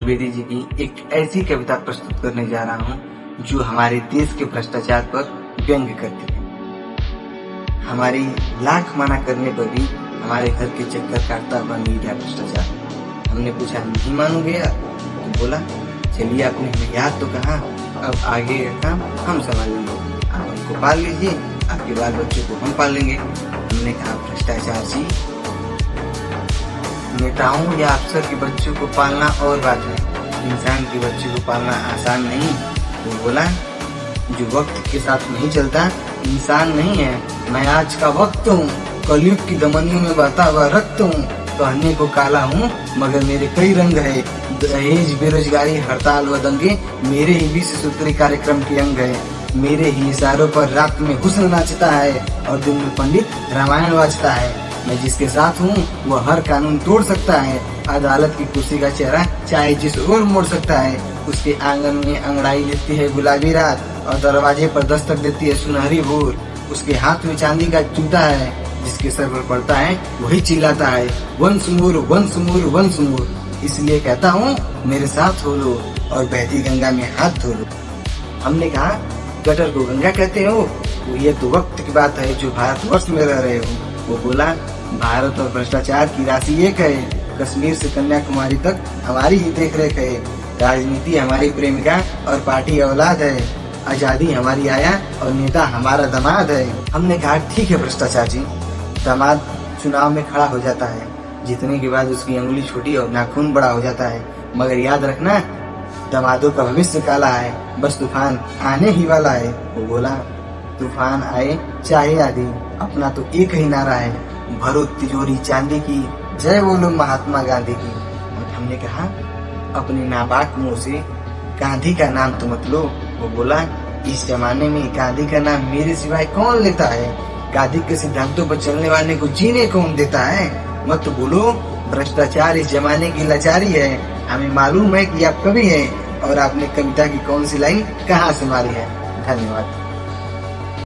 द्विवेदी जी की एक ऐसी कविता प्रस्तुत करने जा रहा हूँ जो हमारे देश के भ्रष्टाचार पर व्यंग्य करती है। हमारी लाख मना करने पर भी हमारे घर के चक्कर काटता हुआ मीडिया भ्रष्टाचार। हमने पूछा नहीं मानोगे आप? तो बोला चलिए आपने हमें याद तो कहा, अब आगे का काम हम संभालेंगे, आप हमको पाल लीजिए, आपके बाल बच्चों को हम पाल लेंगे। हमने कहा भ्रष्टाचार जी, नेताओं या अफसर के बच्चों को पालना और बात है, इंसान के बच्चों को पालना आसान नहीं। वो बोला जो वक्त के साथ नहीं चलता इंसान नहीं है। मैं आज का वक्त हूँ, कलयुग की धमनियों में बहता हुआ रक्त हूँ, कहने को काला हूँ मगर मेरे कई रंग है। दहेज, बेरोजगारी, हड़ताल व दंगे मेरे ही 20 सूत्री कार्यक्रम के अंग है। मेरे ही इशारों पर रात में हुस्न नाचता है और दिन में पंडित रामायण वाचता है। मैं जिसके साथ हूँ वह हर कानून तोड़ सकता है। अदालत की कुर्सी का चेहरा चाहे जिस ओर मोड़ सकता है। उसके आंगन में अंगड़ाई लेती है गुलाबी रात और दरवाजे पर दस्तक देती है सुनहरी भोर। उसके हाथ में चांदी का जूता है, जिसके सर पर पड़ता है वही चिल्लाता है वंश मोर वंश मोर वंश मोर। इसलिए कहता हूँ मेरे साथ हो लो और बहती गंगा में हाथ धो लो। हमने कहा गटर को गंगा कहते हो? तो ये तो वक्त की बात है जो भारतवर्ष में रह रहे हो। वो बोला भारत और भ्रष्टाचार की राशि एक है। कश्मीर से कन्याकुमारी तक हमारी ही देख रेख है। राजनीति हमारी प्रेमिका और पार्टी औलाद है। आजादी हमारी आया और नेता हमारा दामाद है। हमने कहा ठीक है भ्रष्टाचार जी, दामाद चुनाव में खड़ा हो जाता है, जीतने के बाद उसकी अंगुली छोटी और नाखून बड़ा हो जाता है, मगर याद रखना दामादों का भविष्य काला है, बस तूफान आने ही वाला है। वो बोला तूफान आए चाहे आधी, अपना तो एक ही नारा है, भरो तिजोरी चांदी की, जय बोलो महात्मा गांधी की। और हमने कहा अपने नापाक मुंह से गांधी का नाम तो मत लो। वो बोला इस जमाने में गांधी का नाम मेरे सिवाय कौन लेता है? गांधी के सिद्धांतों पर चलने वाले को जीने कौन देता है? मत बोलो भ्रष्टाचार इस जमाने की लाचारी है। हमें मालूम है कि आप कवि हैं और आपने कविता की कौन सी लाइन कहाँ से मारी है। धन्यवाद।